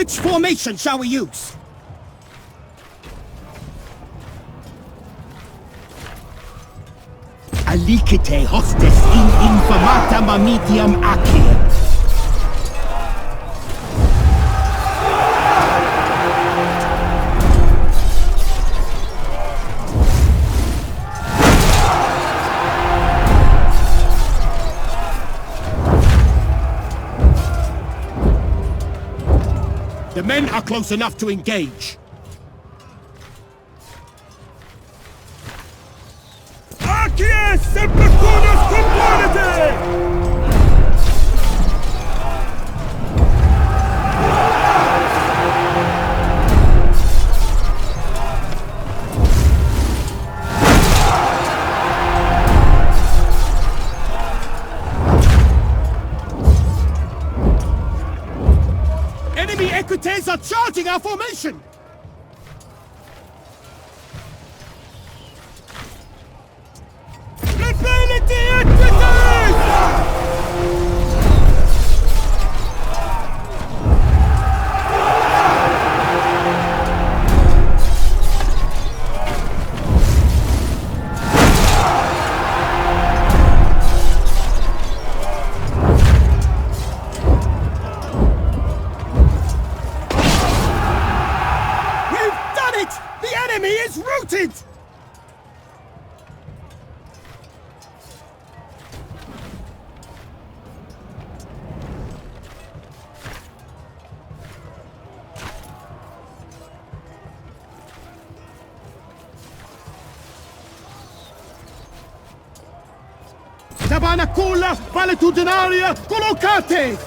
Which formation shall we use? Alicite hostis in infamata mamitiam acciat. The men are close enough to engage. Accias sempercunas componente! Enemy equites are charging our formation! Rebellity equites! Is routed! Tabanaculla valetudinaria collocate!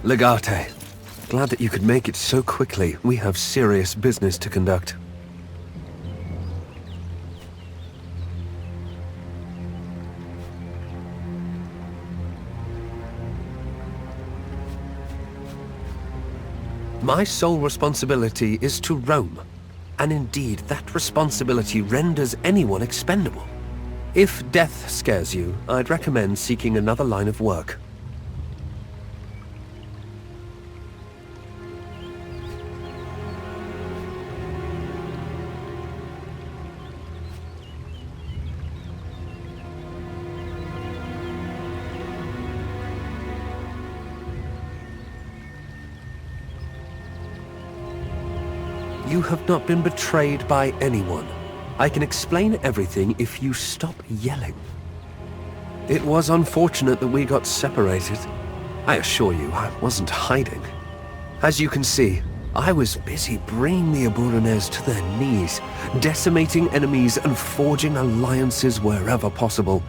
Legate. Glad that you could make it so quickly. We have serious business to conduct. My sole responsibility is to roam. And indeed, that responsibility renders anyone expendable. If death scares you, I'd recommend seeking another line of work. You have not been betrayed by anyone. I can explain everything if you stop yelling. It was unfortunate that we got separated. I assure you, I wasn't hiding. As you can see, I was busy bringing the Aburanese to their knees, decimating enemies and forging alliances wherever possible.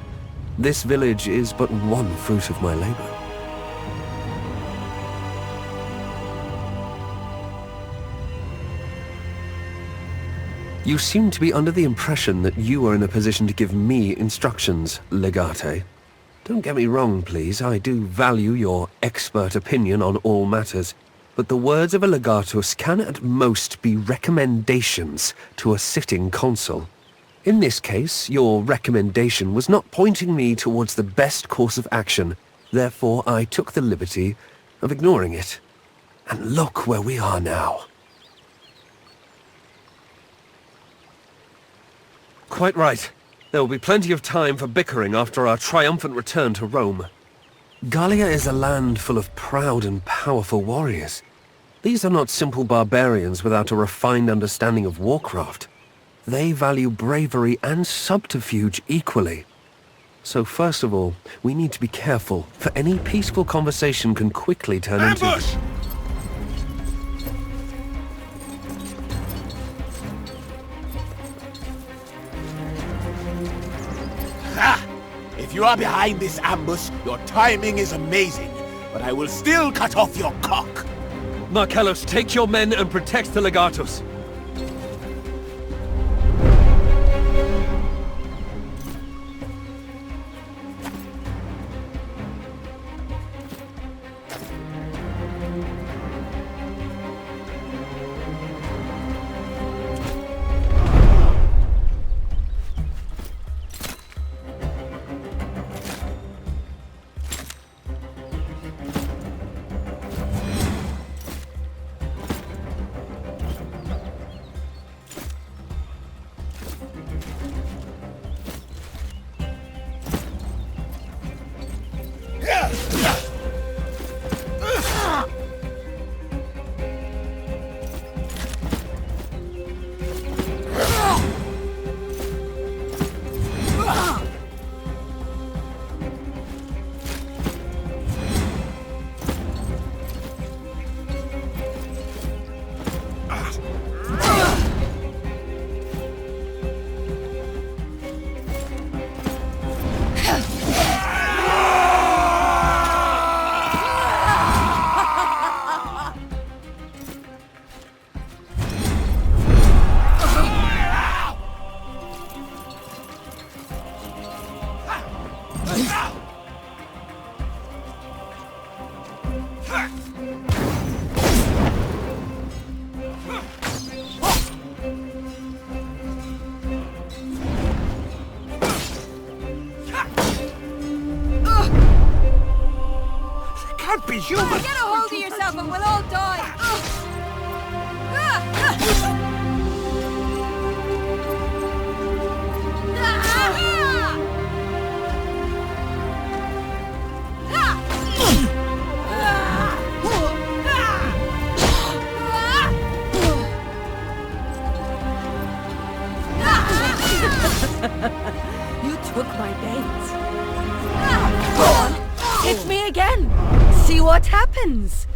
This village is but one fruit of my labor. You seem to be under the impression that you are in a position to give me instructions, Legate. Don't get me wrong, please. I do value your expert opinion on all matters, but the words of a legatus can at most be recommendations to a sitting consul. In this case, your recommendation was not pointing me towards the best course of action. Therefore, I took the liberty of ignoring it. And look where we are now. Quite right. There will be plenty of time for bickering after our triumphant return to Rome. Gallia is a land full of proud and powerful warriors. These are not simple barbarians without a refined understanding of warcraft. They value bravery and subterfuge equally. So first of all, we need to be careful, for any peaceful conversation can quickly turn Ambush! into... If you are behind this ambush, your timing is amazing, but I will still cut off your cock. Marcellus, take your men and protect the legatus. Can't be human! Get a hold of yourself and we'll all die! You took my bait. Go on, hit me again. See what happens.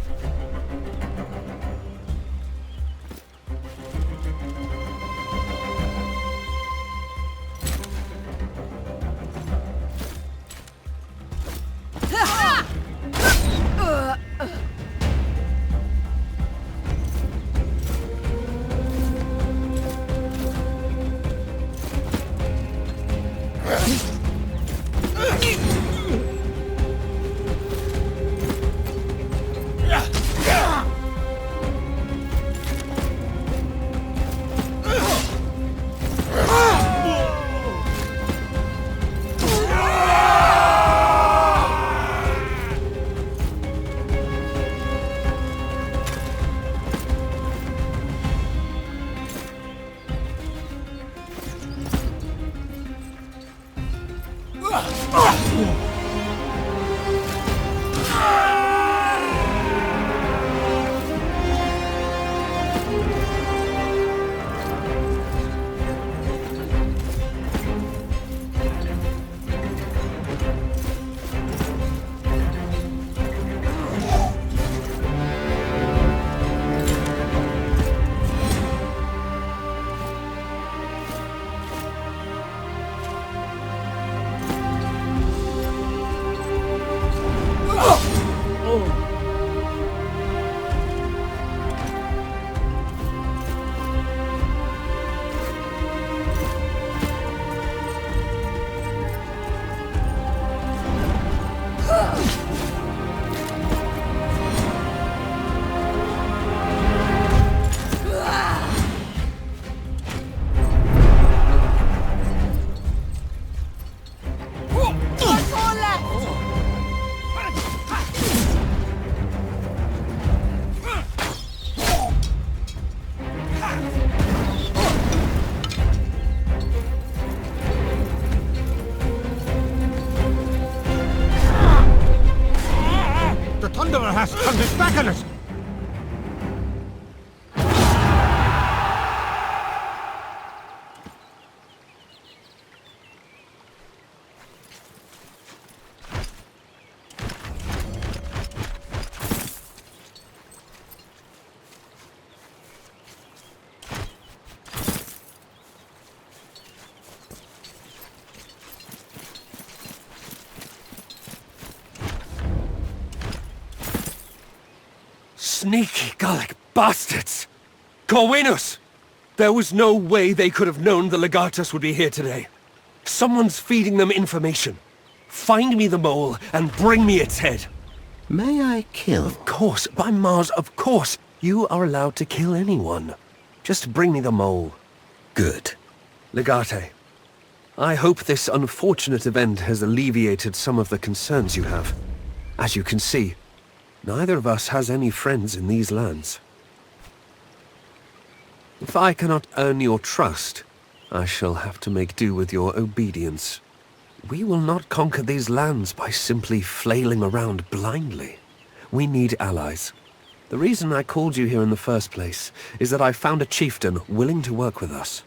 Commander's back on us! Sneaky Gallic bastards! Corvinus! There was no way they could have known the Legatus would be here today. Someone's feeding them information. Find me the mole and bring me its head. May I kill? Of course, by Mars, of course. You are allowed to kill anyone. Just bring me the mole. Good. Legate, I hope this unfortunate event has alleviated some of the concerns you have. As you can see, neither of us has any friends in these lands. If I cannot earn your trust, I shall have to make do with your obedience. We will not conquer these lands by simply flailing around blindly. We need allies. The reason I called you here in the first place is that I found a chieftain willing to work with us.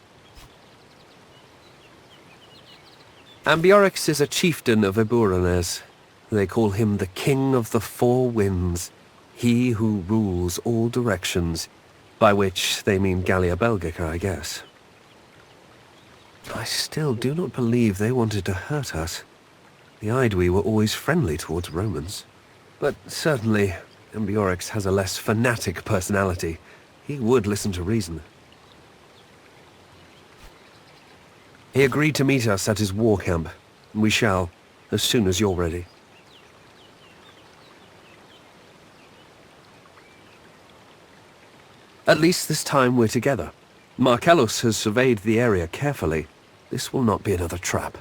Ambiorix is a chieftain of Eburones. They call him the King of the Four Winds, he who rules all directions, by which they mean Gallia Belgica, I guess. I still do not believe they wanted to hurt us. The Aedui were always friendly towards Romans. But certainly, Ambiorix has a less fanatic personality. He would listen to reason. He agreed to meet us at his war camp. We shall, as soon as you're ready. At least this time we're together. Marcellus has surveyed the area carefully. This will not be another trap.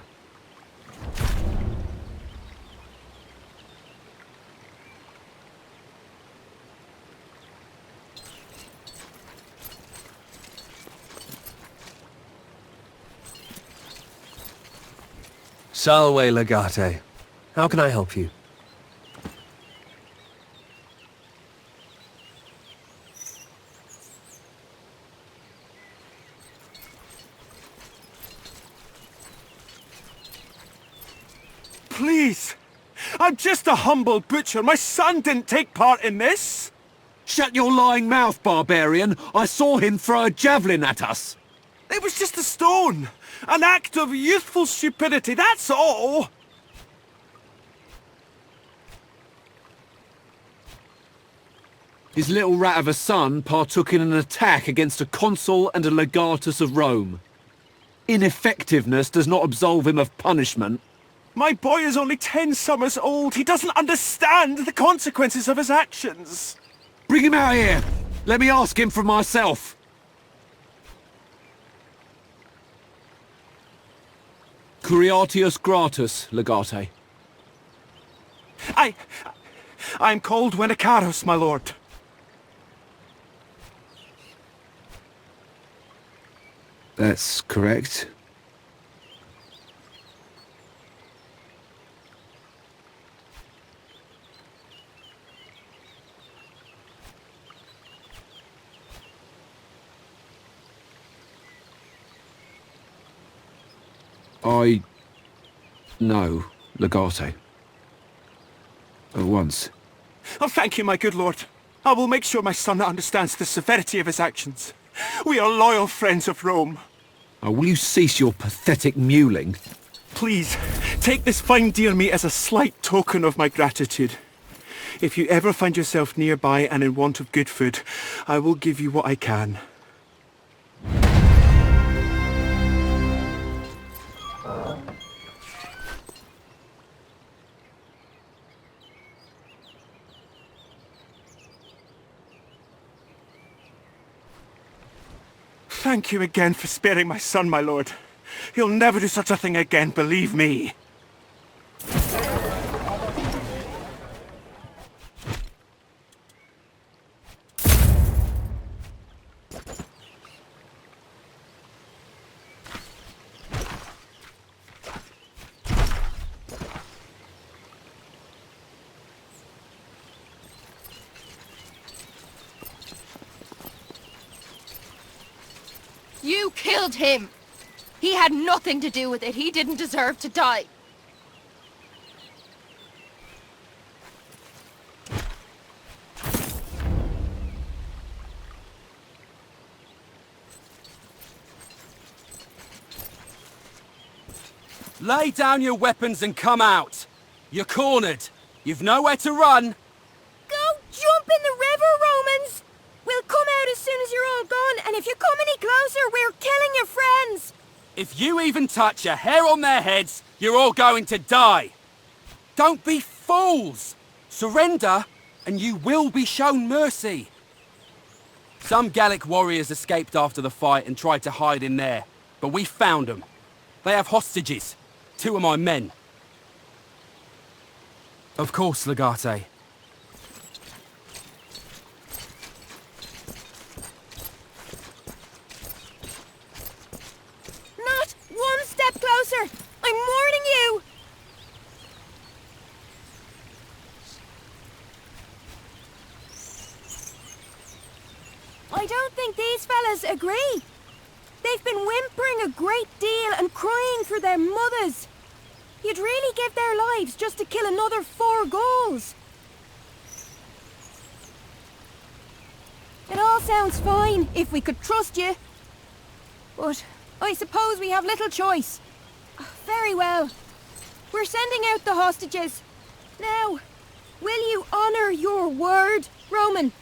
Salve, Legate. How can I help you? Please! I'm just a humble butcher. My son didn't take part in this! Shut your lying mouth, barbarian! I saw him throw a javelin at us! It was just a stone! An act of youthful stupidity, that's all! His little rat of a son partook in an attack against a consul and a legatus of Rome. Ineffectiveness does not absolve him of punishment. My boy is only 10 summers old. He doesn't understand the consequences of his actions. Bring him out here! Let me ask him for myself! Curiatius gratus, Legate. I'm called Wenicaros, my lord. That's correct. I know, Legate. At once. Oh, thank you, my good lord. I will make sure my son understands the severity of his actions. We are loyal friends of Rome. Oh, will you cease your pathetic mewling? Please, take this fine deer meat as a slight token of my gratitude. If you ever find yourself nearby and in want of good food, I will give you what I can. Thank you again for sparing my son, my lord. He'll never do such a thing again, believe me. You killed him! He had nothing to do with it. He didn't deserve to die. Lay down your weapons and come out. You're cornered. You've nowhere to run. Go jump in the river, Romans! We'll come out as soon as you're all gone, and if you come any closer, we're killing your friends! If you even touch a hair on their heads, you're all going to die. Don't be fools. Surrender, and you will be shown mercy. Some Gallic warriors escaped after the fight and tried to hide in there, but we found them. They have hostages. 2 of my men. Of course, Legate. Not one step closer! I'm warning you! I don't think these fellas agree. They've been whimpering a great deal and crying for their mothers. You'd really give their lives just to kill another 4 Gauls. It all sounds fine if we could trust you. But I suppose we have little choice. Very well. We're sending out the hostages. Now, will you honor your word, Roman?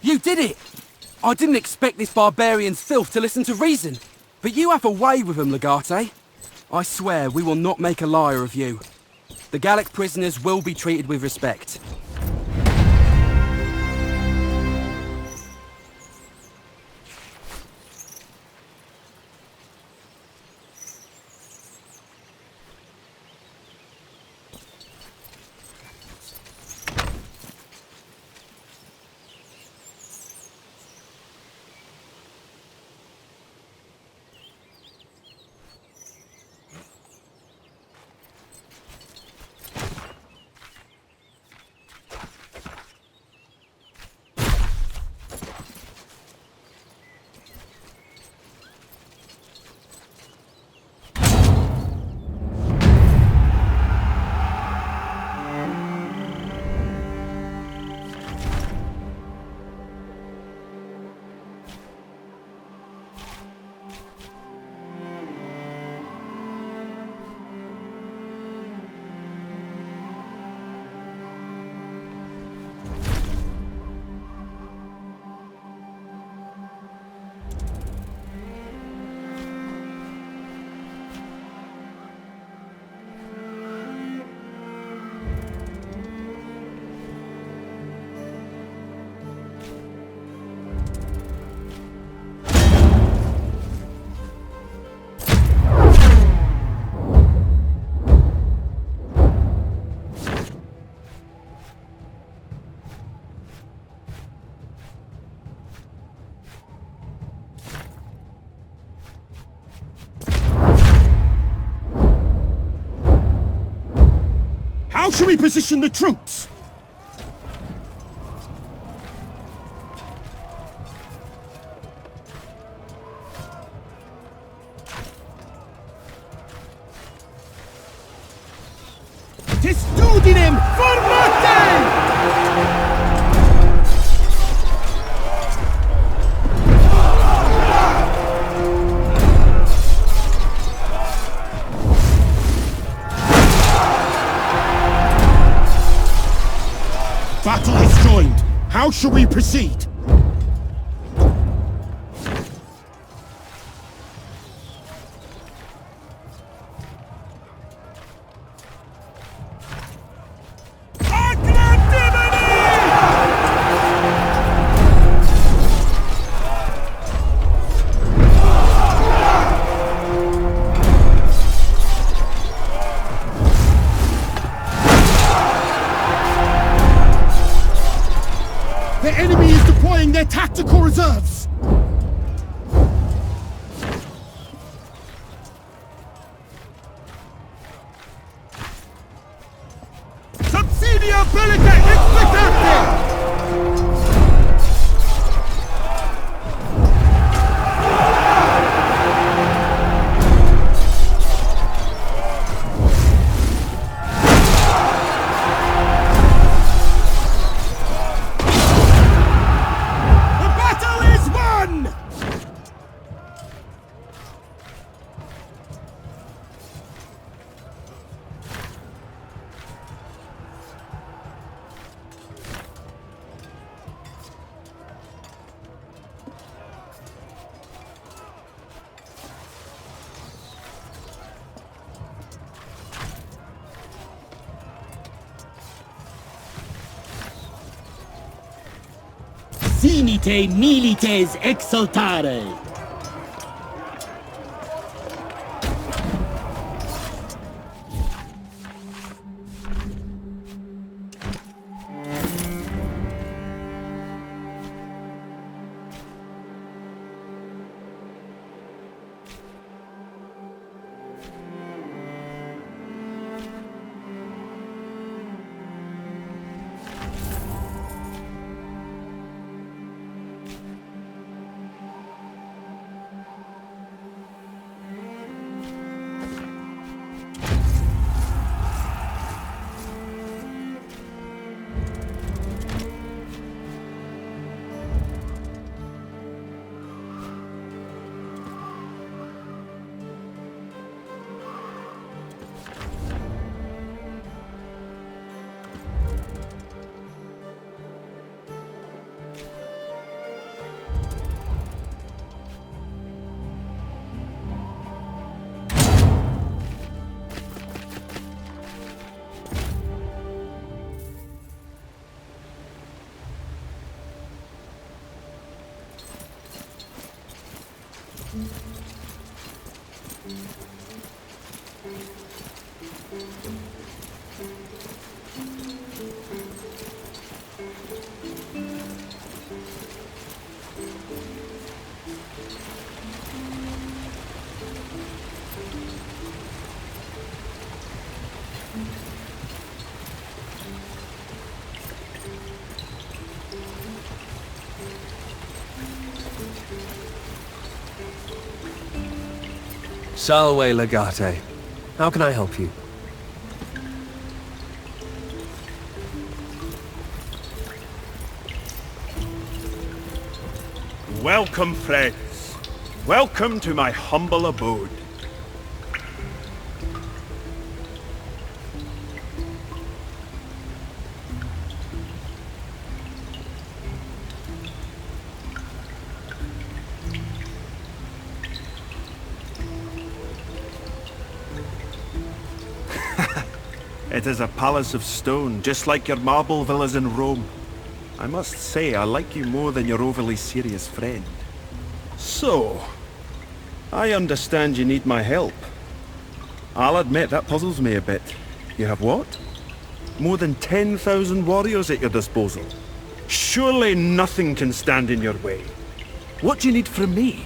You did it! I didn't expect this barbarian's filth to listen to reason. But you have a way with him, Legate. I swear we will not make a liar of you. The Gallic prisoners will be treated with respect. How should we position the troops? Testudinem formate! Battle is joined. How shall we proceed? The enemy is deploying their tactical reserves! Subsidia bellica expectate! finite milites exultare. Salve, Legate. How can I help you? Welcome, friends. Welcome to my humble abode. It is a palace of stone, just like your marble villas in Rome. I must say, I like you more than your overly serious friend. So, I understand you need my help. I'll admit that puzzles me a bit. You have what? More than 10,000 warriors at your disposal. Surely nothing can stand in your way. What do you need from me?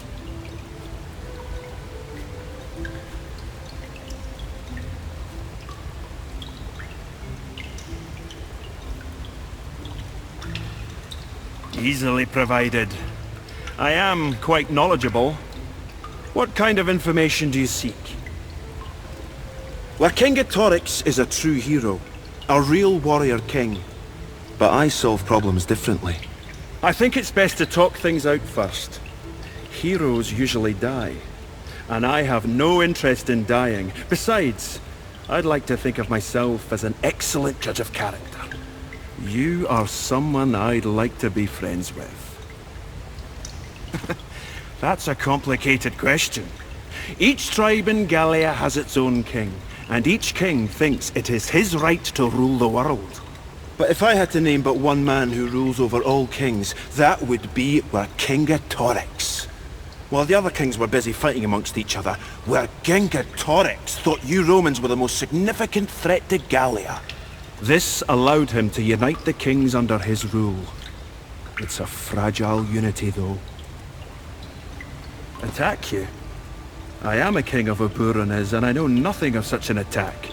Easily provided. I am quite knowledgeable. What kind of information do you seek? Vercingetorix is a true hero. A real warrior king. But I solve problems differently. I think it's best to talk things out first. Heroes usually die. And I have no interest in dying. Besides, I'd like to think of myself as an excellent judge of character. You are someone I'd like to be friends with. That's a complicated question. Each tribe in Gallia has its own king, and each king thinks it is his right to rule the world. But if I had to name but one man who rules over all kings, that would be Vercingetorix. While the other kings were busy fighting amongst each other, Vercingetorix thought you Romans were the most significant threat to Gallia. This allowed him to unite the kings under his rule. It's a fragile unity, though. Attack you? I am a king of Aburones, and I know nothing of such an attack.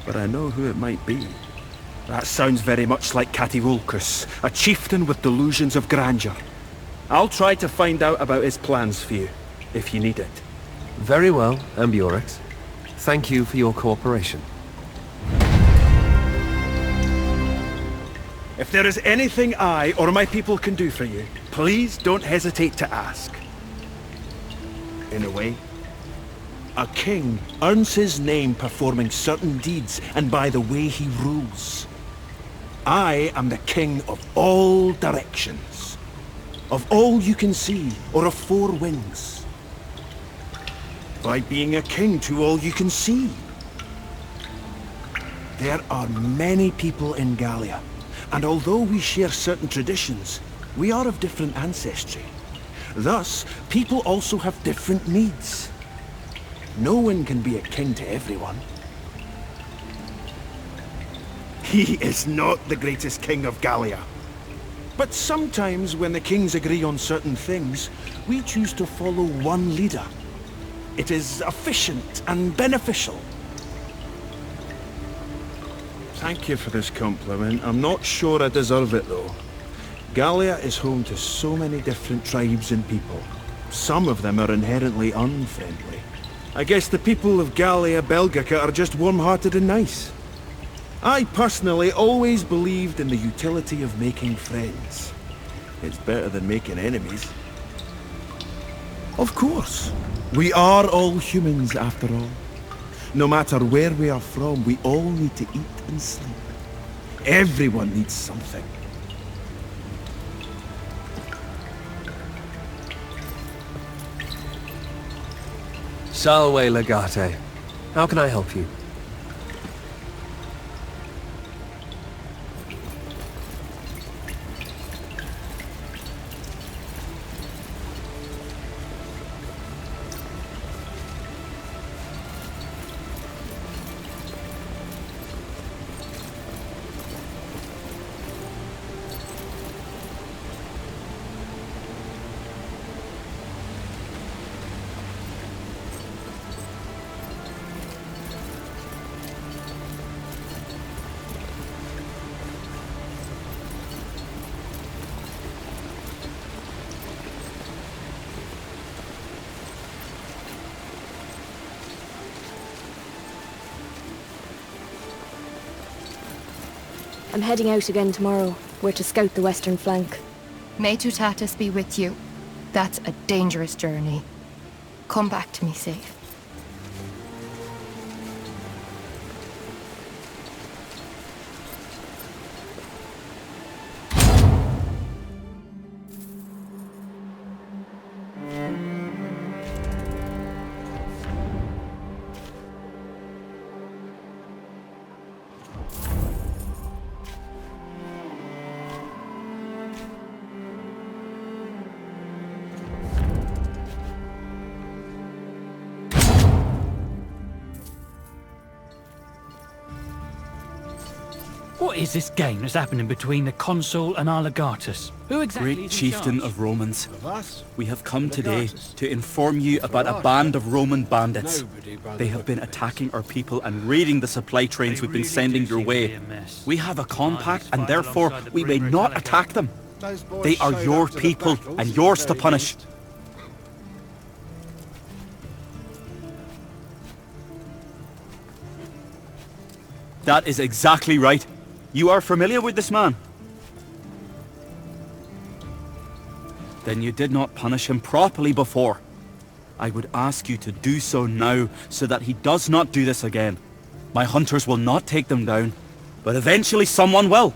But I know who it might be. That sounds very much like Cativolcus, a chieftain with delusions of grandeur. I'll try to find out about his plans for you, if you need it. Very well, Ambiorix. Thank you for your cooperation. If there is anything I or my people can do for you, please don't hesitate to ask. In a way, a king earns his name performing certain deeds and by the way he rules. I am the king of all directions. Of all you can see, or of four winds. By being a king to all you can see. There are many people in Gallia, And although we share certain traditions, we are of different ancestry. Thus, people also have different needs. No one can be a king to everyone. He is not the greatest king of Gallia. But sometimes when the kings agree on certain things, we choose to follow one leader. It is efficient and beneficial. Thank you for this compliment. I'm not sure I deserve it, though. Gallia is home to so many different tribes and people. Some of them are inherently unfriendly. I guess the people of Gallia Belgica are just warm-hearted and nice. I personally always believed in the utility of making friends. It's better than making enemies. Of course, we are all humans after all. No matter where we are from, we all need to eat and sleep. Everyone needs something. Salve, Legate. How can I help you? I'm heading out again tomorrow. We're to scout the western flank. May Tutatis be with you. That's a dangerous journey. Come back to me safe. What is this game that's happening between the consul and our legatus? Who exactly Great is in chieftain charge? of Romans, we have come today to inform you about a band of Roman bandits. They have been attacking our people and raiding the supply trains we've been sending your way. We have a compact and therefore we may not attack them. They are your people and yours to punish. That is exactly right. You are familiar with this man? Then you did not punish him properly before. I would ask you to do so now, so that he does not do this again. My hunters will not take them down, but eventually someone will.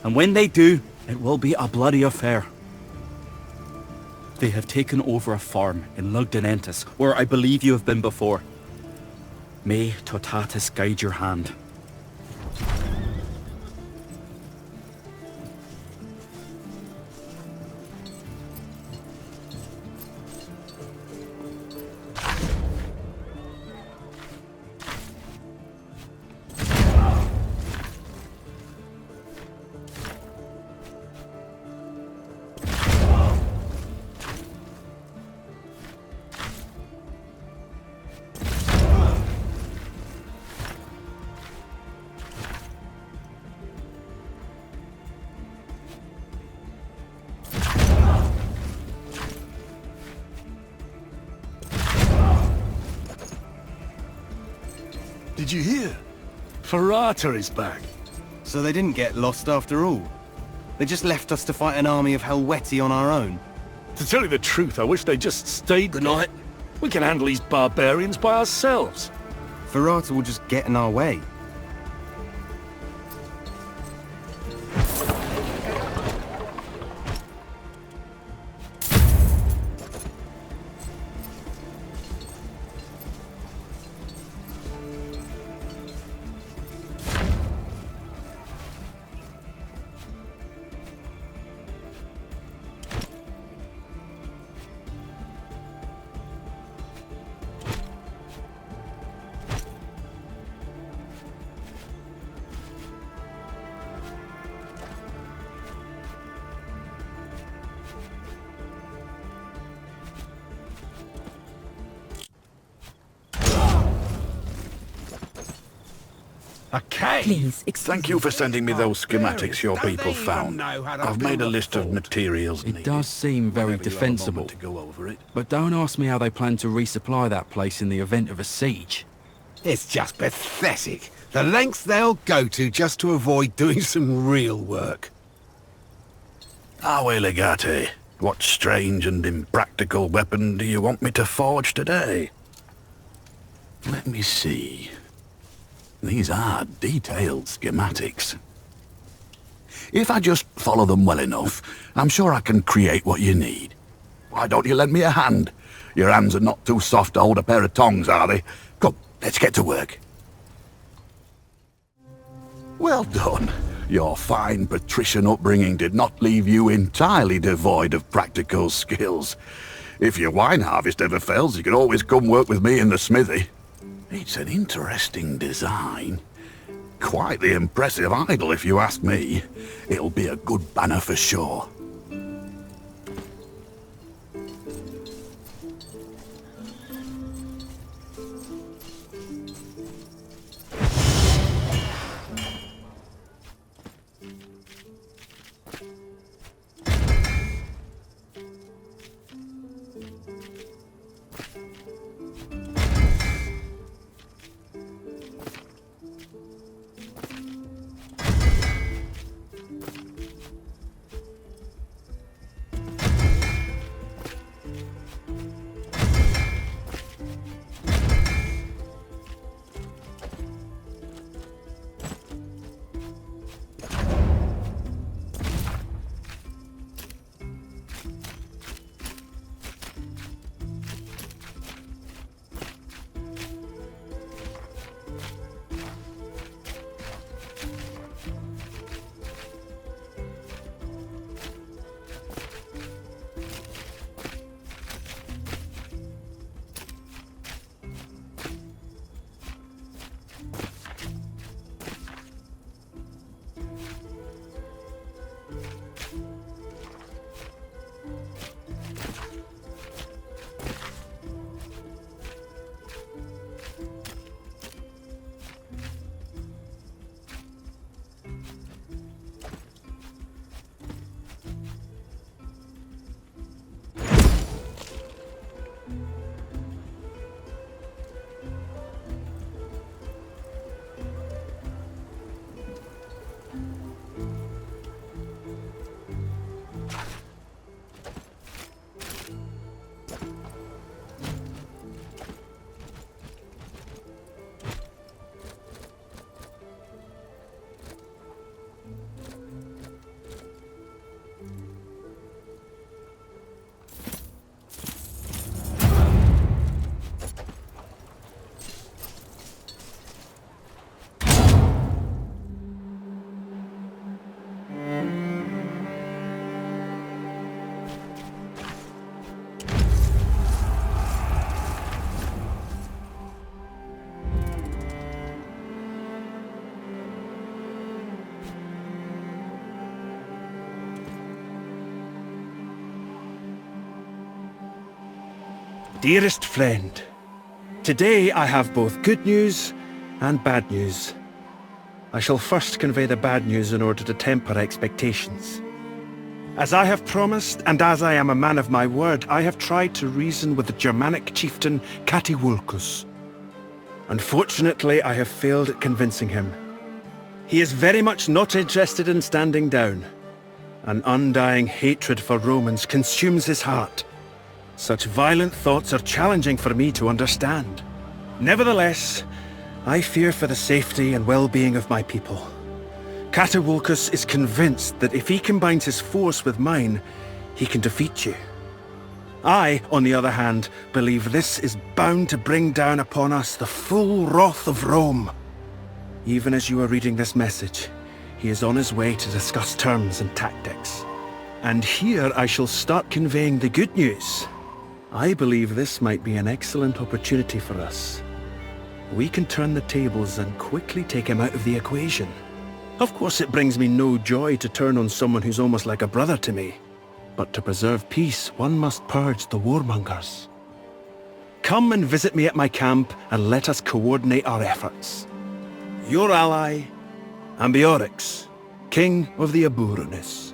And when they do, it will be a bloody affair. They have taken over a farm in Lugdun, where I believe you have been before. May Tutatis guide your hand. Did you hear? Ferrata is back. So they didn't get lost after all. They just left us to fight an army of Helvetii on our own. To tell you the truth, I wish they just stayed. Good night. We can handle these barbarians by ourselves. Ferrata will just get in our way. Okay. Please, Thank you for sending me those schematics your people found. I've made a list of materials It needed. does seem very Whenever you're a defensible. moment to go over it. But don't ask me how they plan to resupply that place in the event of a siege. It's just pathetic. The lengths they'll go to just to avoid doing some real work. Awe Legate, what strange and impractical weapon do you want me to forge today? Let me see. These are detailed schematics. If I just follow them well enough, I'm sure I can create what you need. Why don't you lend me a hand? Your hands are not too soft to hold a pair of tongs, are they? Come, let's get to work. Well done. Your fine patrician upbringing did not leave you entirely devoid of practical skills. If your wine harvest ever fails, you can always come work with me in the smithy. It's an interesting design. Quite the impressive idol, if you ask me. It'll be a good banner for sure. Dearest friend, today I have both good news and bad news. I shall first convey the bad news in order to temper expectations. As I have promised, and as I am a man of my word, I have tried to reason with the Germanic chieftain Catiwulcus. Unfortunately, I have failed at convincing him. He is very much not interested in standing down. An undying hatred for Romans consumes his heart. Such violent thoughts are challenging for me to understand. Nevertheless, I fear for the safety and well-being of my people. Catiwulcus is convinced that if he combines his force with mine, he can defeat you. I, on the other hand, believe this is bound to bring down upon us the full wrath of Rome. Even as you are reading this message, he is on his way to discuss terms and tactics. And here I shall start conveying the good news. I believe this might be an excellent opportunity for us. We can turn the tables and quickly take him out of the equation. Of course, it brings me no joy to turn on someone who's almost like a brother to me. But to preserve peace, one must purge the warmongers. Come and visit me at my camp and let us coordinate our efforts. your ally, Ambiorix, king of the Aburanus.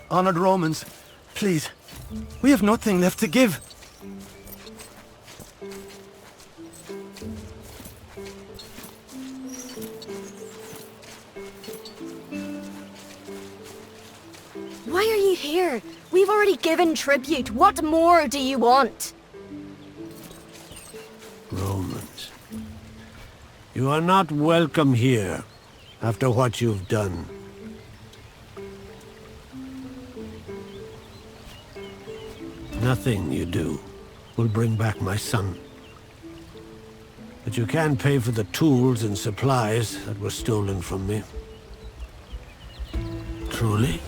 Honored Romans, please, we have nothing left to give. Why are you here? We've already given tribute. What more do you want? Romans, you are not welcome here after what you've done. Nothing you do will bring back my son. But you can pay for the tools and supplies that were stolen from me. Truly,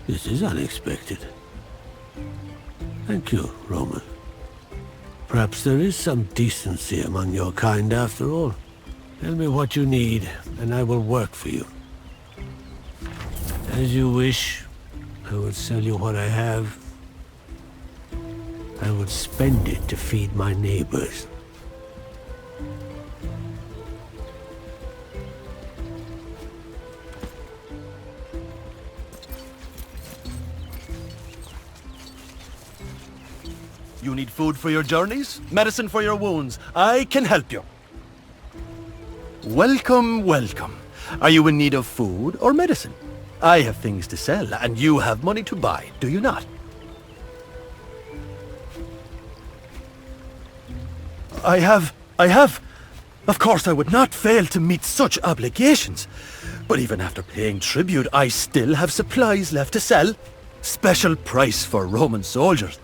this is unexpected. Thank you, Roman. Perhaps there is some decency among your kind after all. Tell me what you need, and I will work for you. As you wish, I will sell you what I have. I would spend it to feed my neighbors. You need food for your journeys? Medicine for your wounds? I can help you. Welcome, welcome. Are you in need of food or medicine? I have things to sell, and you have money to buy, do you not? I have. Of course, I would not fail to meet such obligations. But even after paying tribute, I still have supplies left to sell. Special price for Roman soldiers.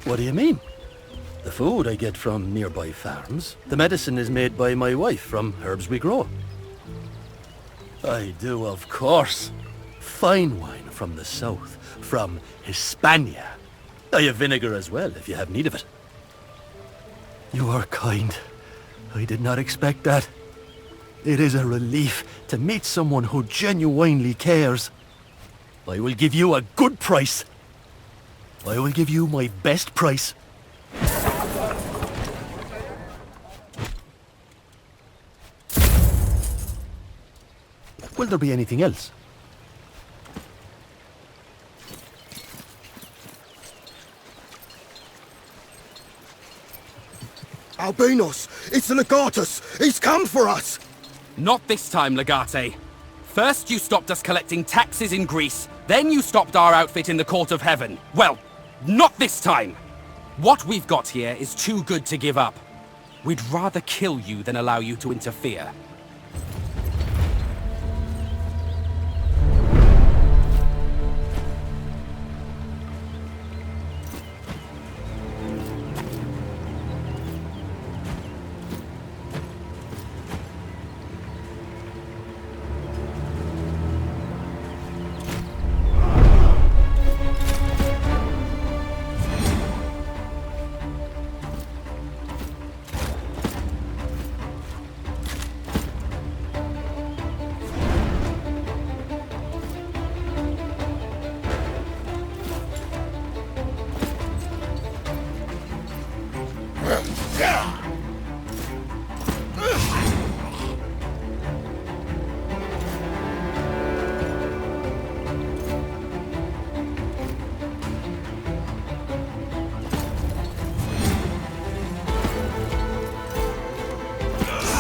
What do you mean? The food I get from nearby farms. The medicine is made by my wife from herbs we grow. I do, of course. Fine wine from the south, from Hispania. I have vinegar as well, if you have need of it. You are kind. I did not expect that. It is a relief to meet someone who genuinely cares. I will give you a good price. I will give you my best price. Will there be anything else? Albinos! It's the Legatus! He's come for us! Not this time, Legate. First you stopped us collecting taxes in Greece, then you stopped our outfit in the Court of Heaven. Well, not this time! What we've got here is too good to give up. We'd rather kill you than allow you to interfere.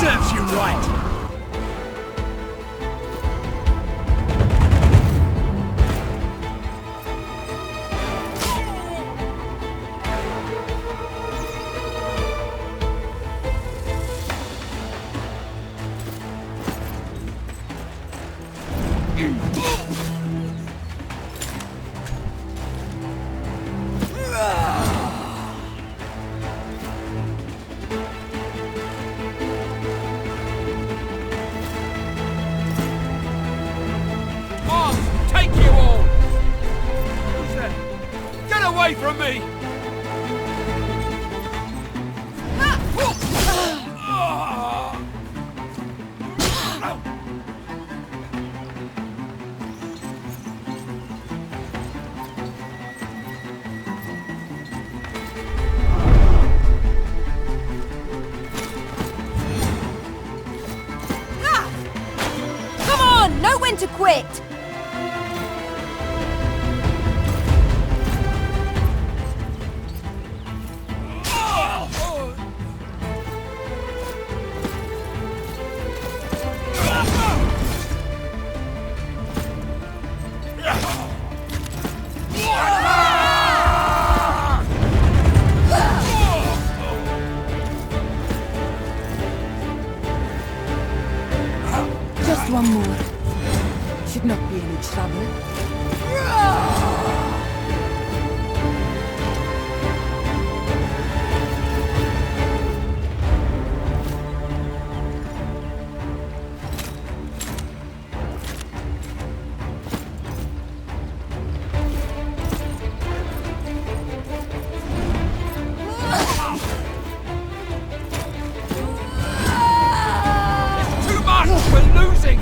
Serves you right! away from me! Come on! Know when to quit! Just one more. Should not be any trouble. Too much! We're losing!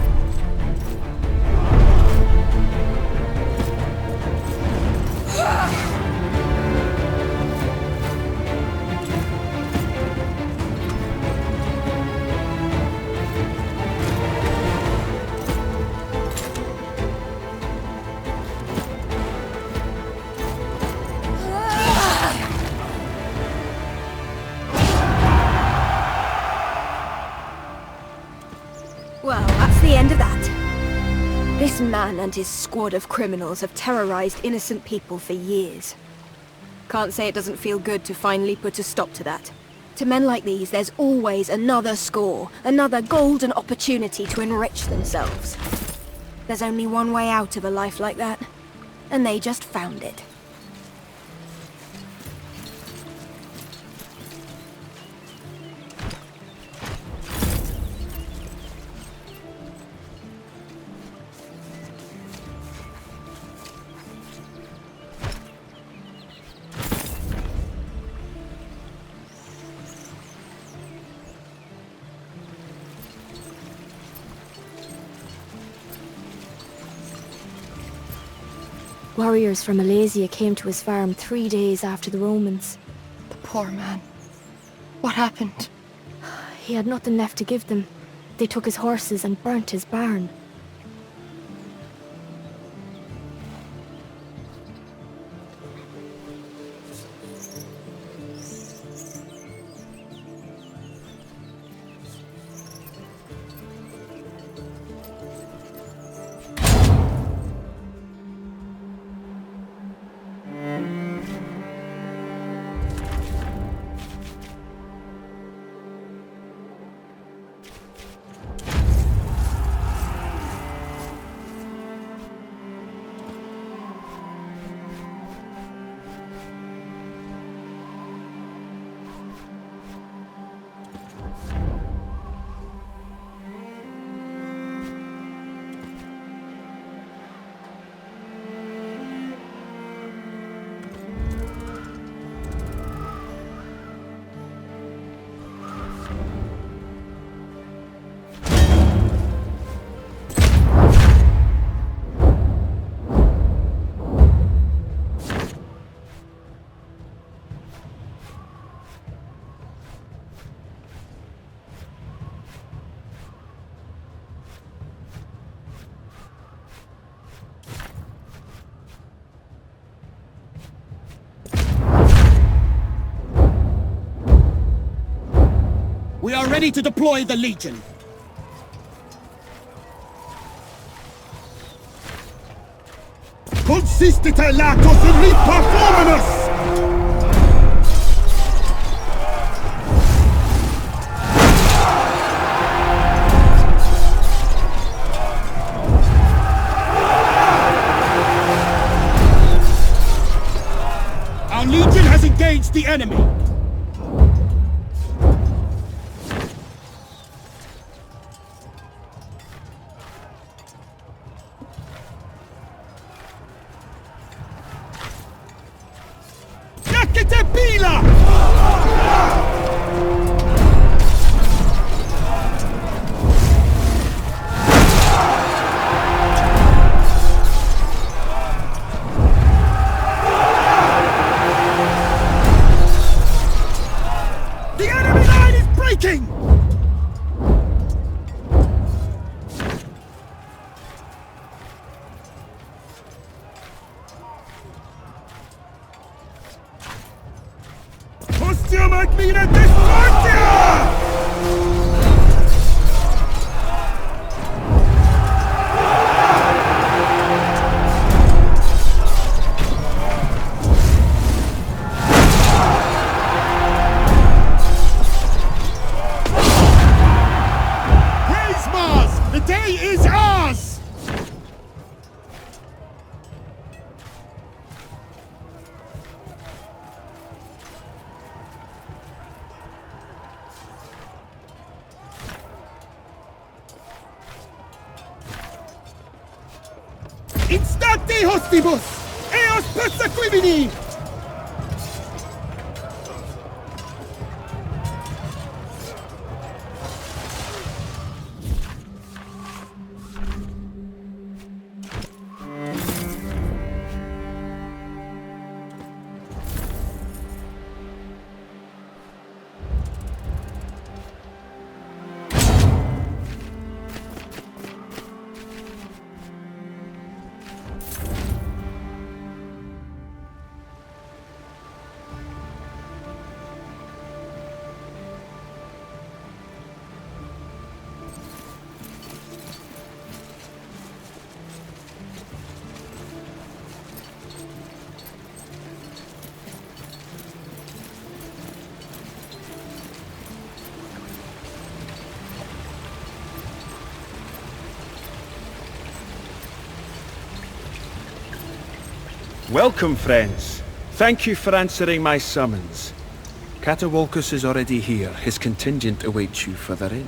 Well, that's the end of that. This man and his squad of criminals have terrorized innocent people for years. Can't say it doesn't feel good to finally put a stop to that. To men like these, there's always another score, another golden opportunity to enrich themselves. There's only one way out of a life like that, and they just found it. Warriors from Malaysia came to his farm 3 days after the Romans. The poor man. What happened? He had nothing left to give them. They took his horses and burnt his barn. We are ready to deploy the Legion. Consistite latos in rita forminus! Our Legion has engaged the enemy. The enemy line is breaking! Costium ad mine discordia! Praise Mars! The day is ours! Instante hostibus! Eos persequimini! Welcome, friends. Thank you for answering my summons. Catawalcus is already here. His contingent awaits you further in.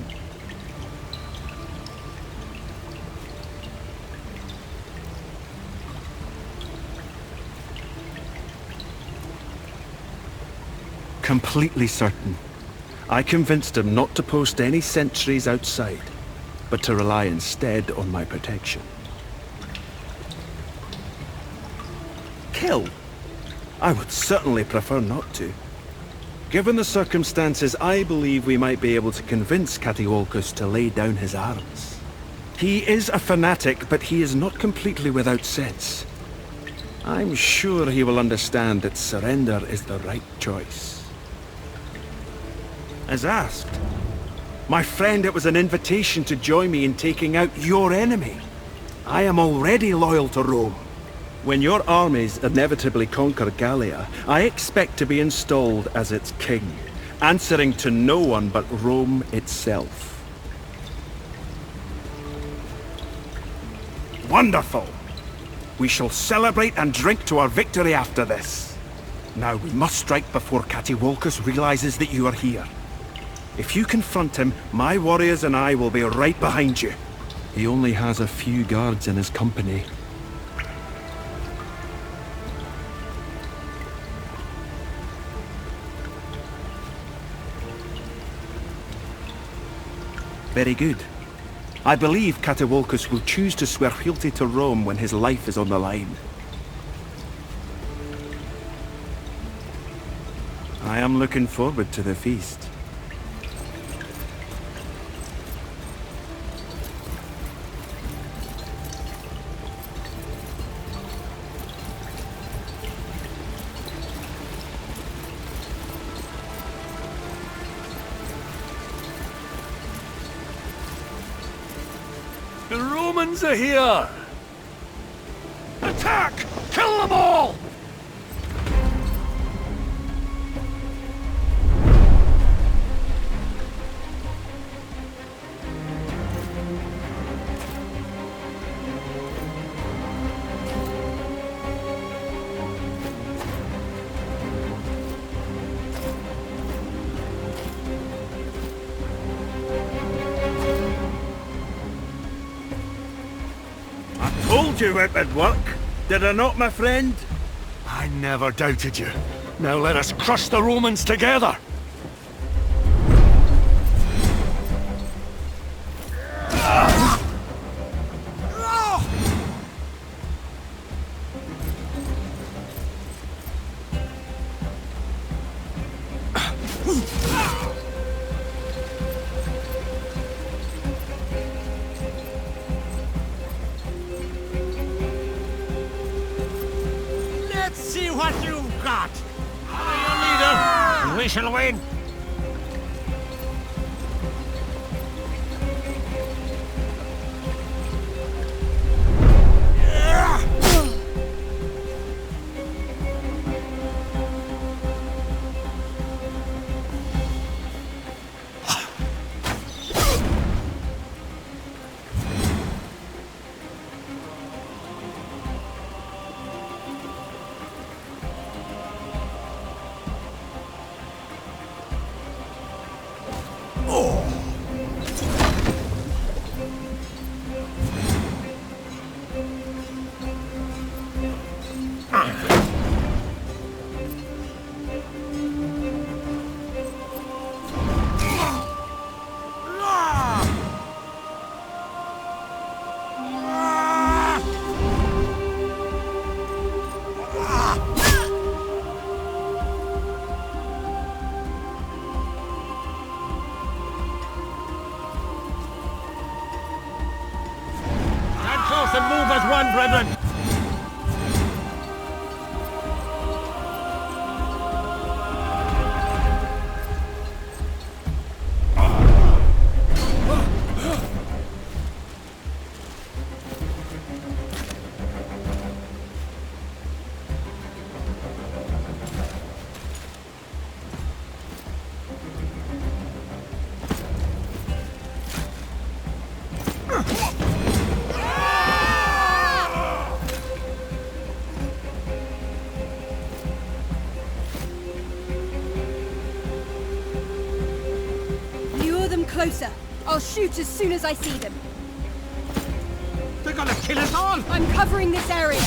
Completely certain. I convinced him not to post any sentries outside, but to rely instead on my protection. Kill? I would certainly prefer not to. Given the circumstances, I believe we might be able to convince Catawalcus to lay down his arms. He is a fanatic, but he is not completely without sense. I'm sure he will understand that surrender is the right choice. As asked. My friend, it was an invitation to join me in taking out your enemy. I am already loyal to Rome. When your armies inevitably conquer Gallia, I expect to be installed as its king, answering to no one but Rome itself. Wonderful! We shall celebrate and drink to our victory after this. Now we must strike before Catawalcus realizes that you are here. If you confront him, my warriors and I will be right behind you. He only has a few guards in his company. Very good. I believe Catawalcus will choose to swear fealty to Rome when his life is on the line. I am looking forward to the feast. The Romans are here! Attack! Kill them all! Told you it would work. Did I not, my friend? I never doubted you. Now let us crush the Romans together! Let's see what you've got! We shall win! And move as one, brethren! Closer. I'll shoot as soon as I see them. They're gonna kill us all! I'm covering this area.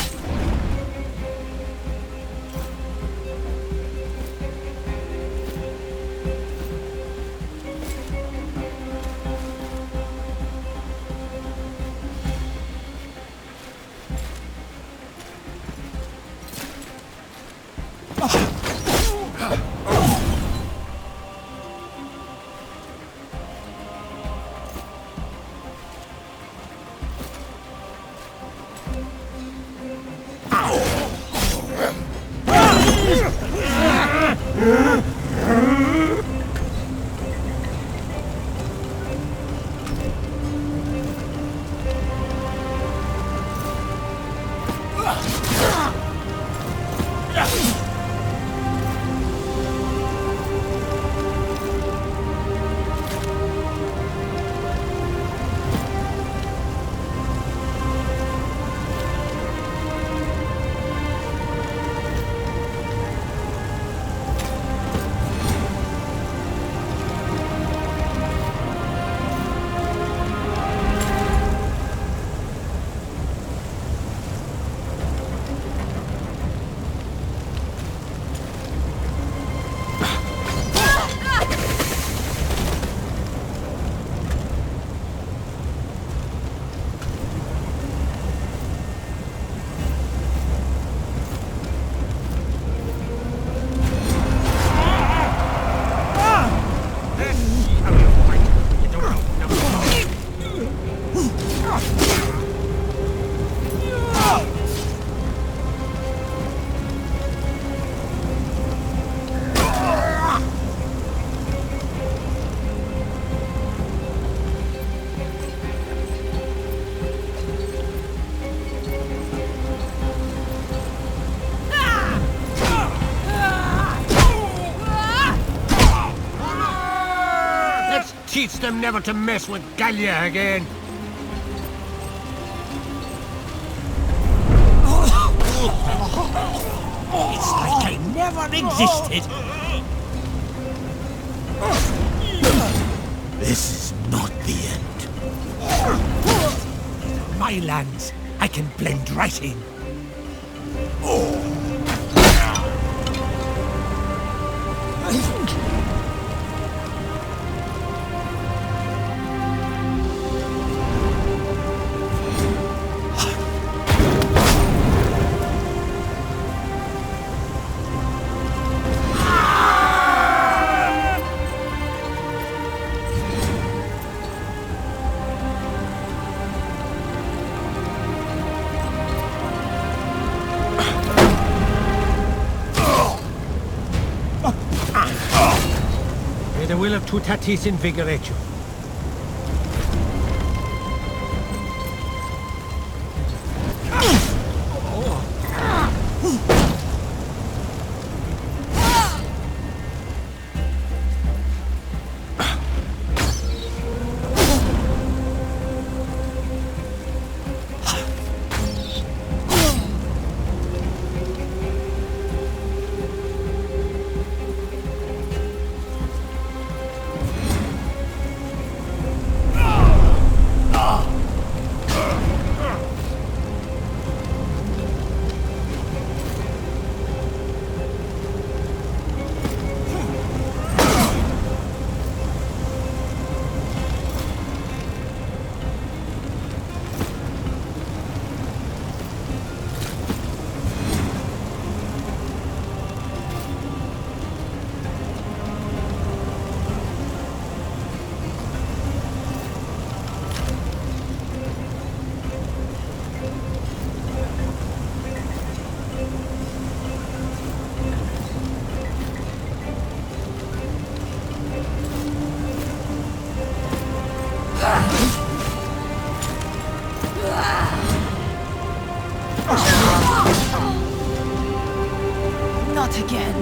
Teach them never to mess with Gallia again. It's like I never existed. This is not the end. My lands, I can blend right in. Virtutatis invigoretur. Not again.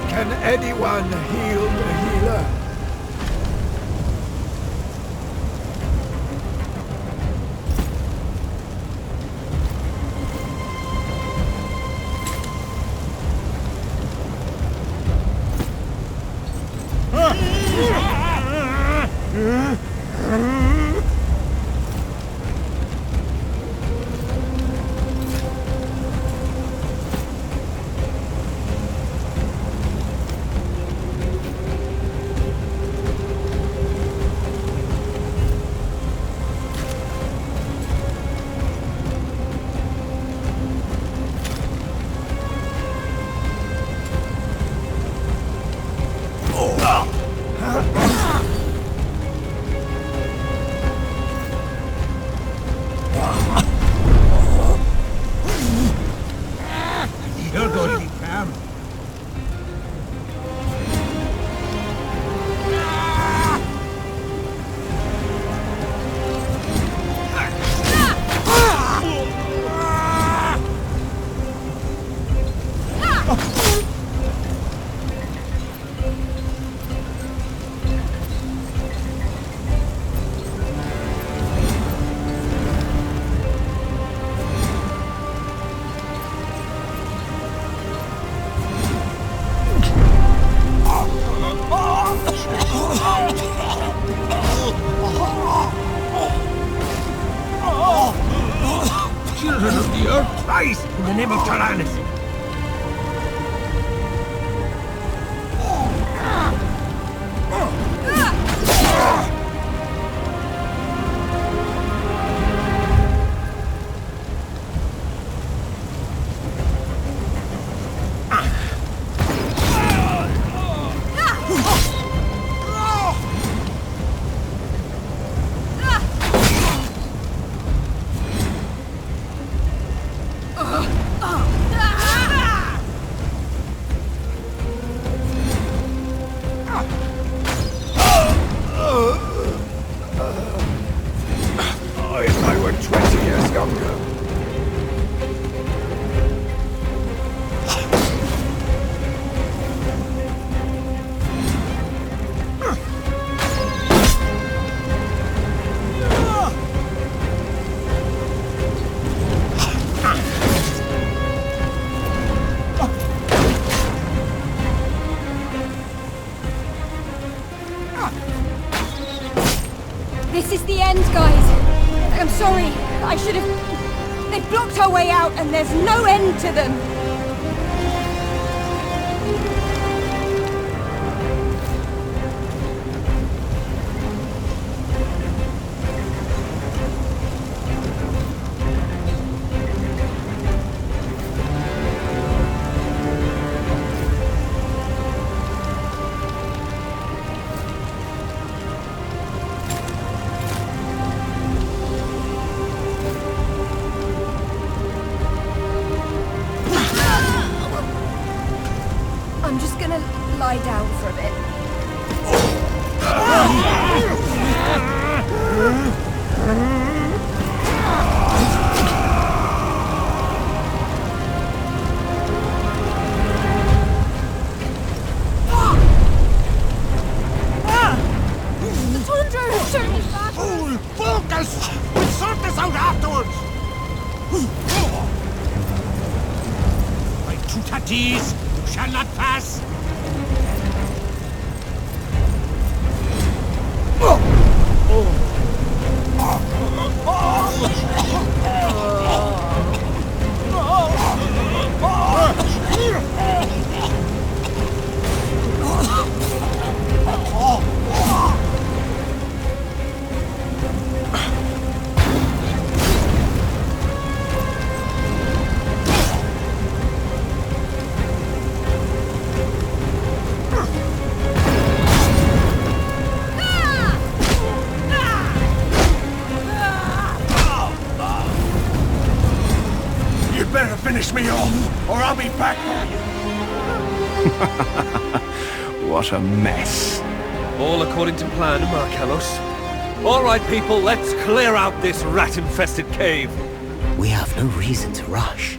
Can anyone heal the healer? You're going to be calm. Children of the earth, rise in the name of Tyrannus! If I were 20 years younger. This is the end, guys. I'm sorry. I should have... They've blocked our way out and there's no end to them. else! We'll sort this out afterwards! By Tutatis, you shall not pass! Finish me off, or I'll be back for you. What a mess. All according to plan, Markellos. All right, people, let's clear out this rat-infested cave. We have no reason to rush.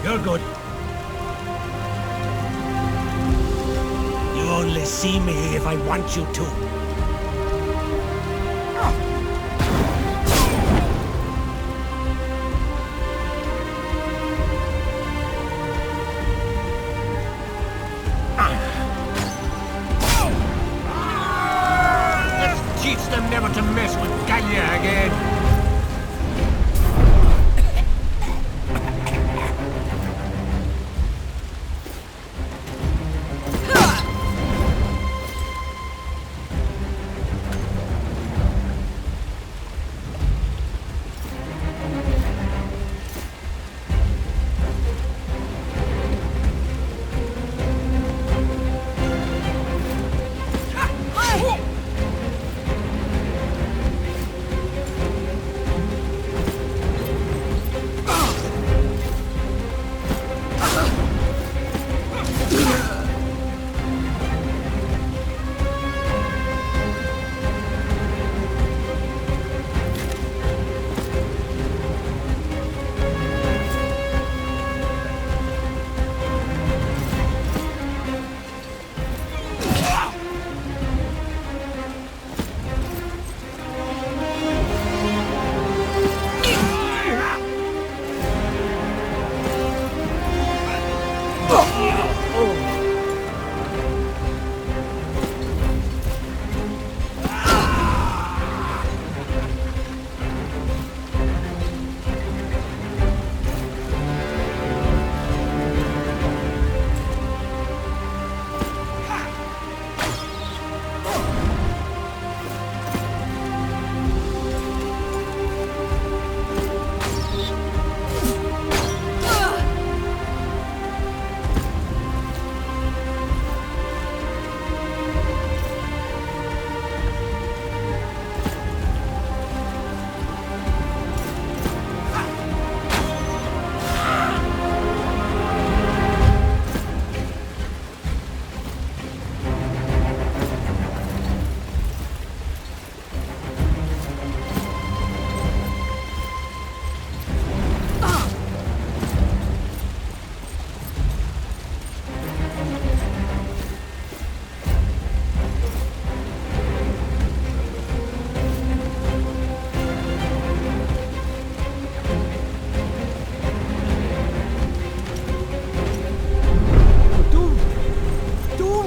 You're good. You only see me if I want you to. Let's teach them never to mess with Gallia again.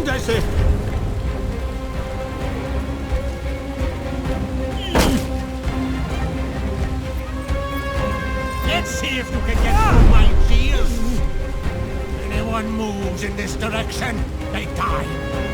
does it? Let's see if you can get through my shields. Anyone moves in this direction, they die.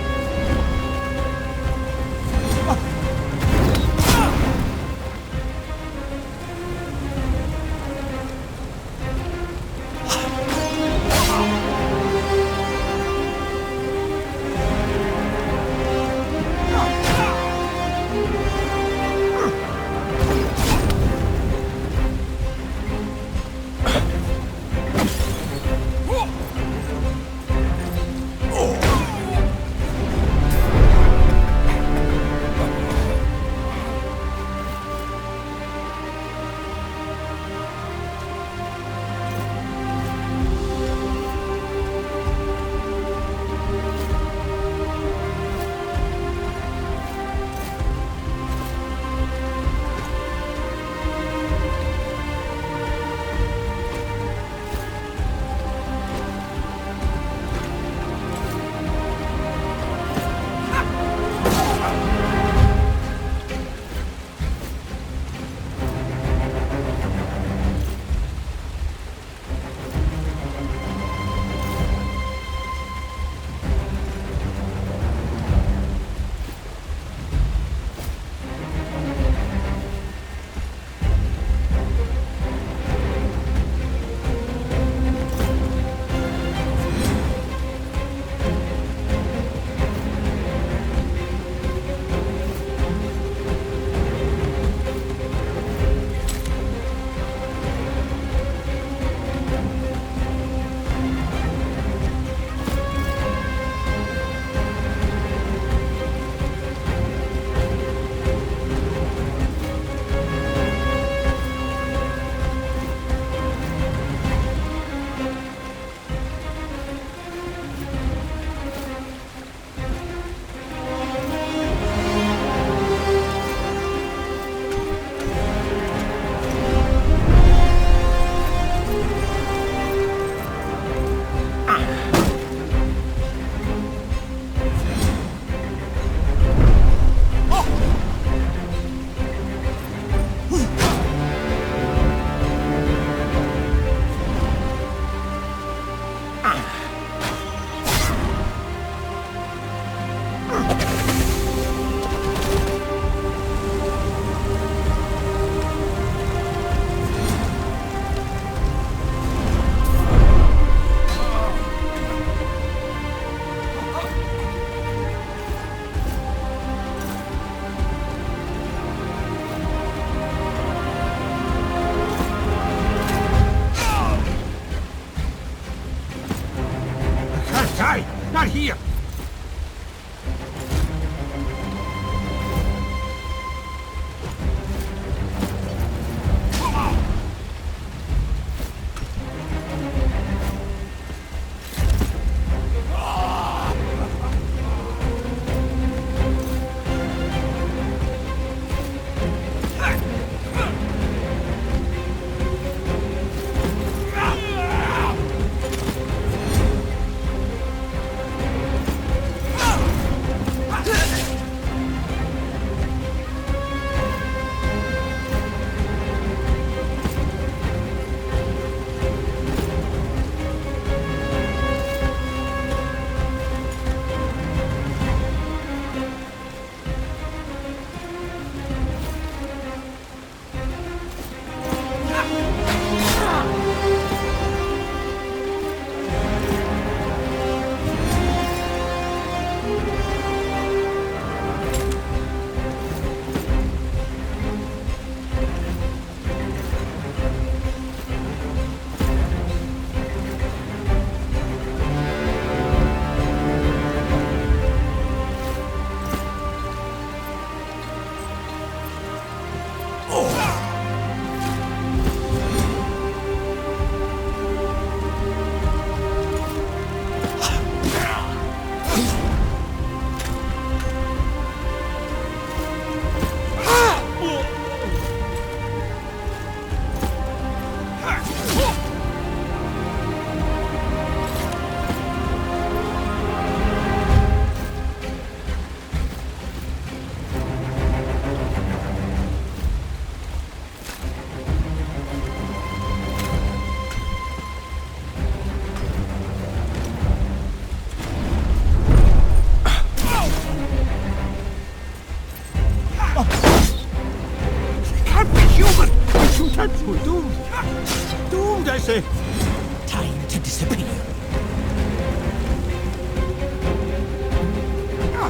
You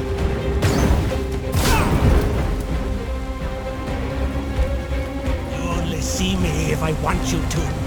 only see me if I want you to.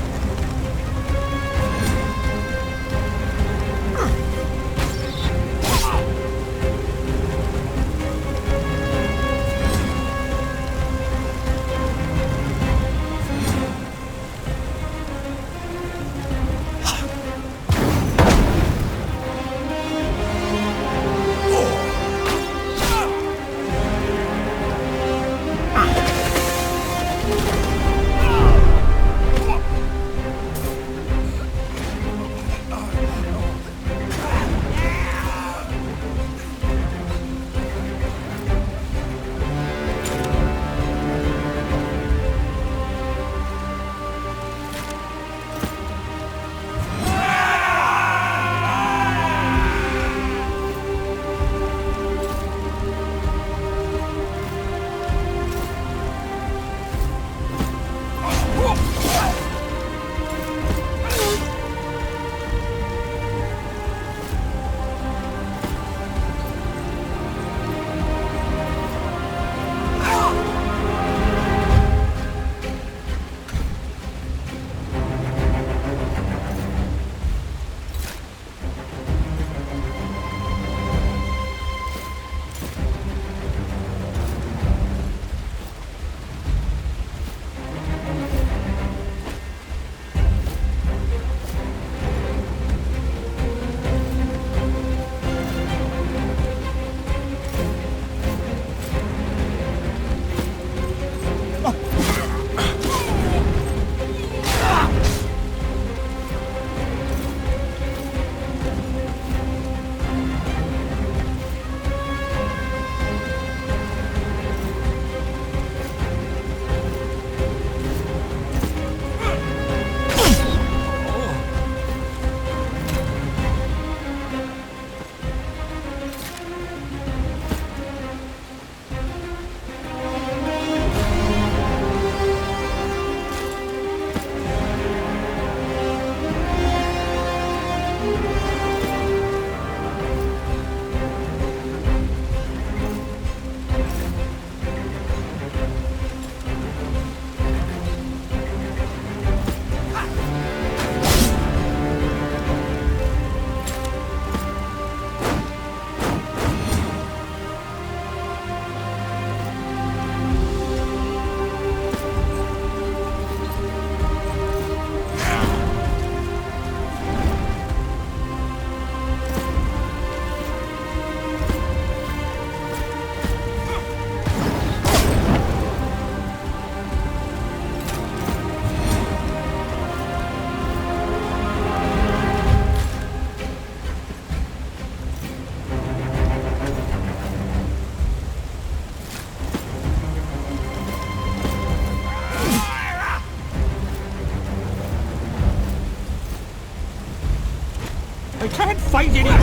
I can't fight anymore!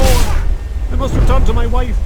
I must return to my wife.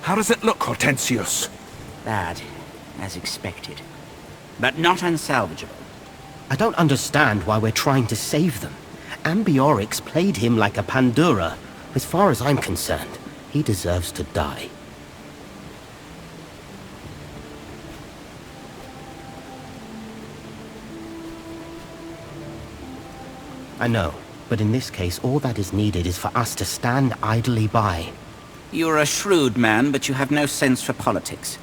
How does it look, Hortensius? Bad, as expected. But not unsalvageable. I don't understand why we're trying to save them. Ambiorix played him like a Pandora. As far as I'm concerned, he deserves to die. I know, but in this case, all that is needed is for us to stand idly by. You're a shrewd man, but you have no sense for politics.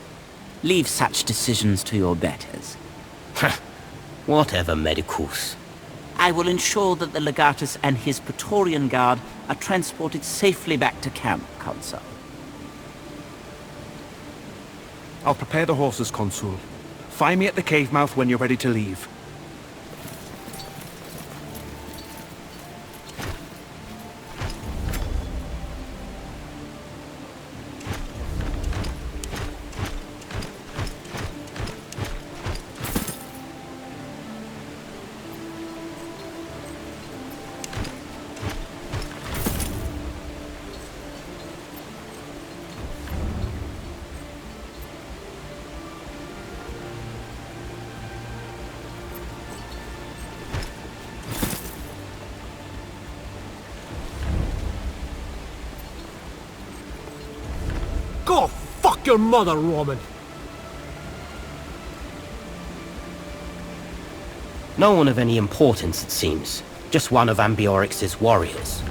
Leave such decisions to your betters. Whatever, Medicus. I will ensure that the Legatus and his Praetorian Guard are transported safely back to camp, Consul. I'll prepare the horses, Consul. Find me at the cave mouth when you're ready to leave. Go fuck your mother, Roman! No one of any importance, it seems. Just one of Ambiorix's warriors.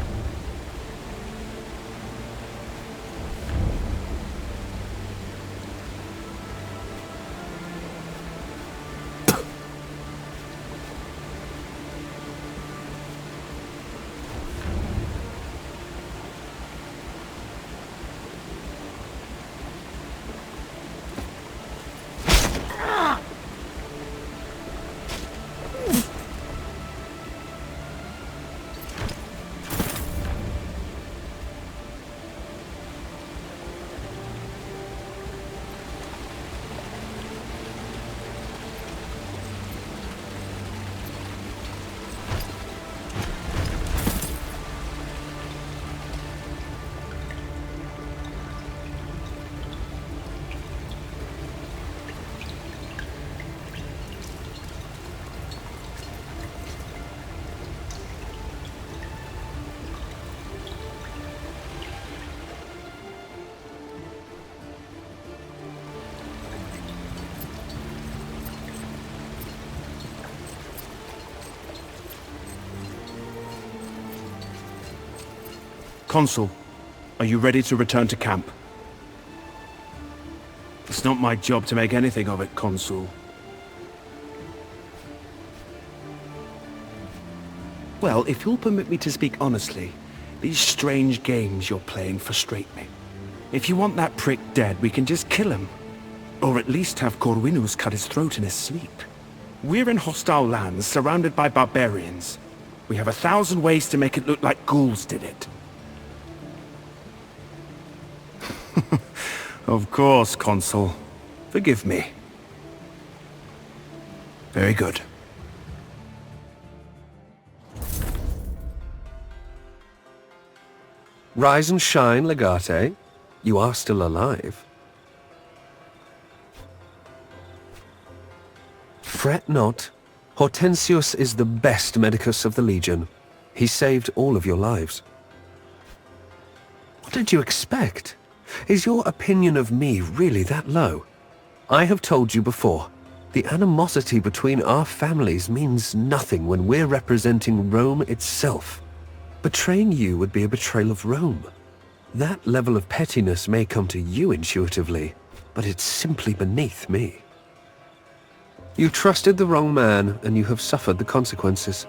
Consul, are you ready to return to camp? It's not my job to make anything of it, Consul. Well, if you'll permit me to speak honestly, these strange games you're playing frustrate me. If you want that prick dead, we can just kill him. Or at least have Corvinus cut his throat in his sleep. We're in hostile lands, surrounded by barbarians. We have 1,000 ways to make it look like ghouls did it. Of course, Consul. Forgive me. Very good. Rise and shine, Legate. You are still alive. Fret not. Hortensius is the best medicus of the Legion. He saved all of your lives. What did you expect? Is your opinion of me really that low? I have told you before, the animosity between our families means nothing when we're representing Rome itself. Betraying you would be a betrayal of Rome. That level of pettiness may come to you intuitively, but it's simply beneath me. You trusted the wrong man, and you have suffered the consequences.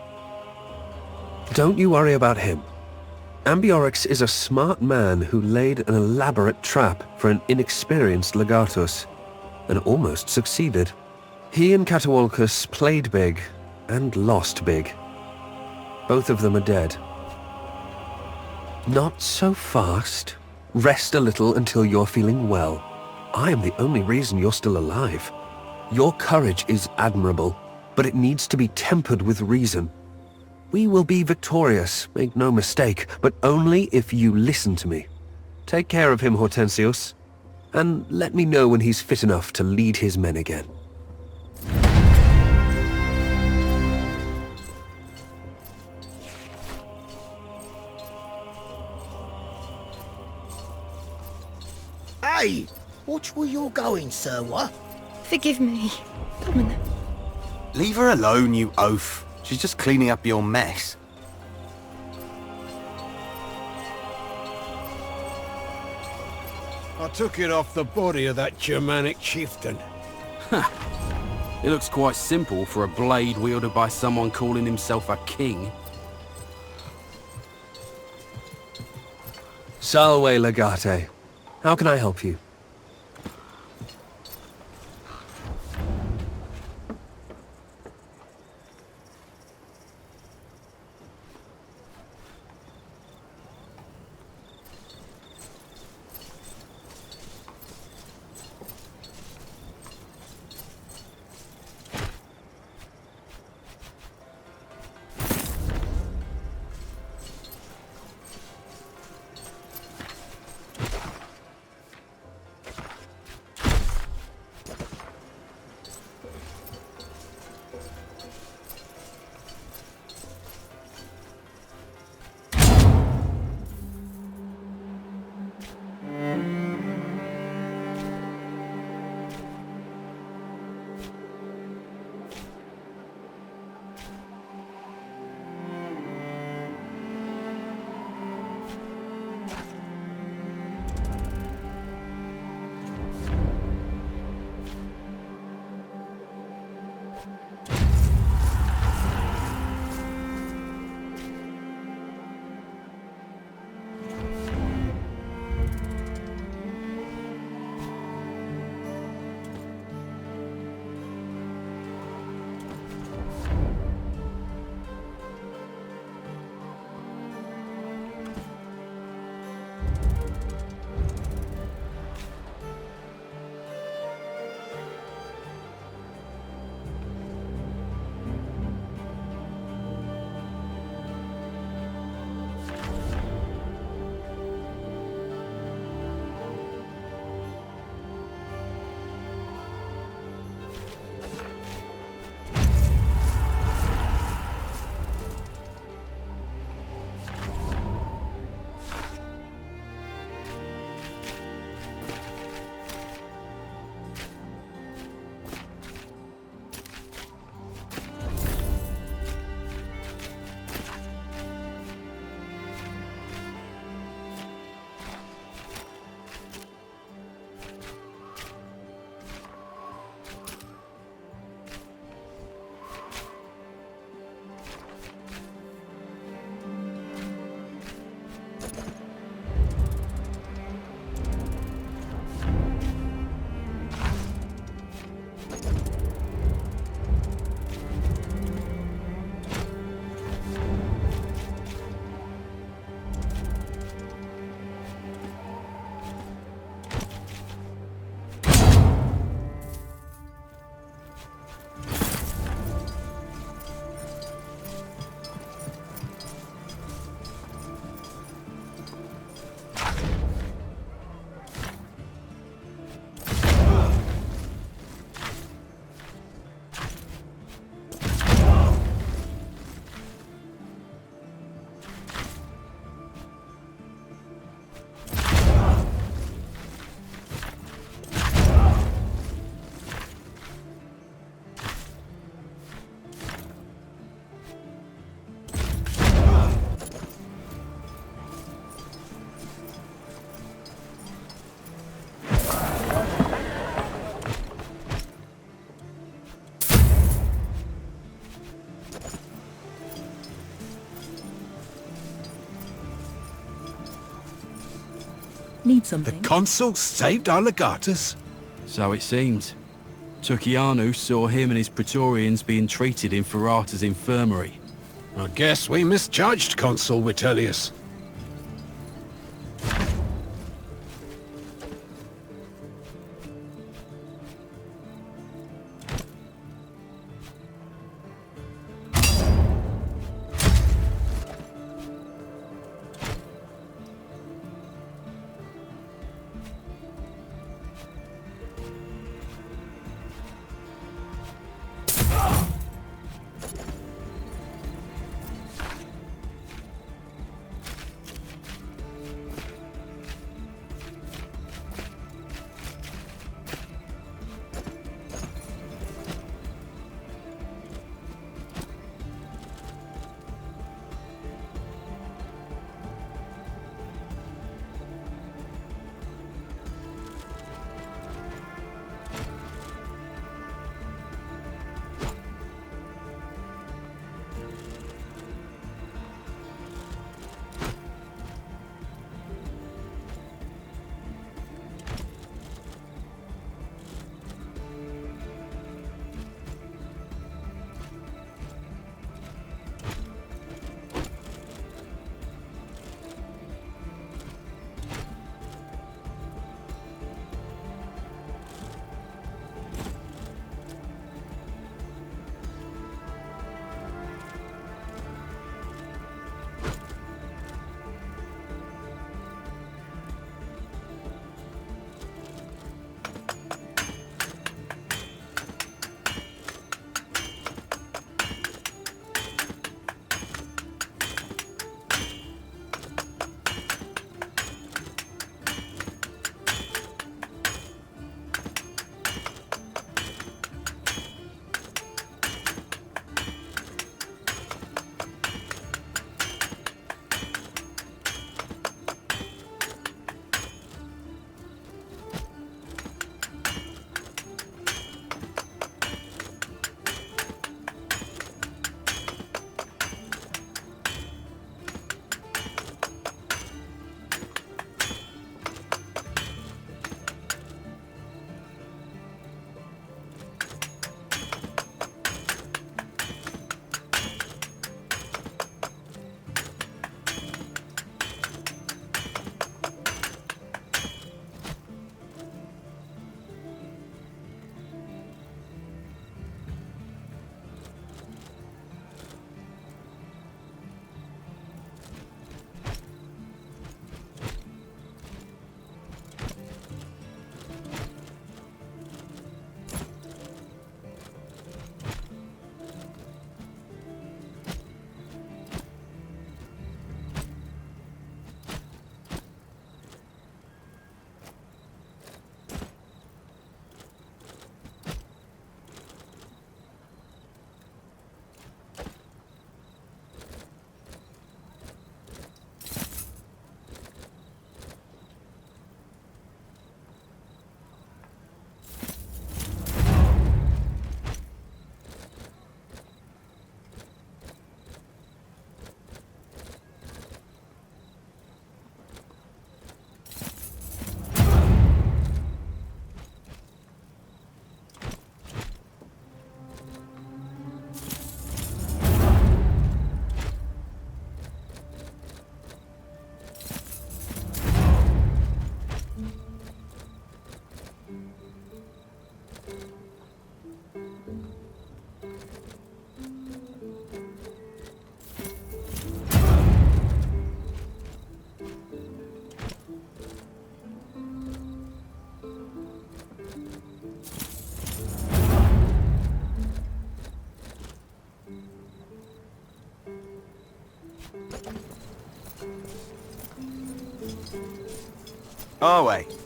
Don't you worry about him. Ambiorix is a smart man who laid an elaborate trap for an inexperienced legatus, and almost succeeded. He and Catawalcus played big, and lost big. Both of them are dead. Not so fast. Rest a little until you're feeling well. I am the only reason you're still alive. Your courage is admirable, but it needs to be tempered with reason. We will be victorious, make no mistake, but only if you listen to me. Take care of him, Hortensius. and let me know when he's fit enough to lead his men again. Hey! Which way you going, sir, what? Forgive me, Dominic. Leave her alone, you oaf. She's just cleaning up your mess. I took it off the body of that Germanic chieftain. It looks quite simple for a blade wielded by someone calling himself a king. Salve, Legate. How can I help you? Need something? The consul saved our legatus? So it seems. Turkianu saw him and his Praetorians being treated in Ferrata's infirmary. I guess we misjudged Consul Vitellius. Are we?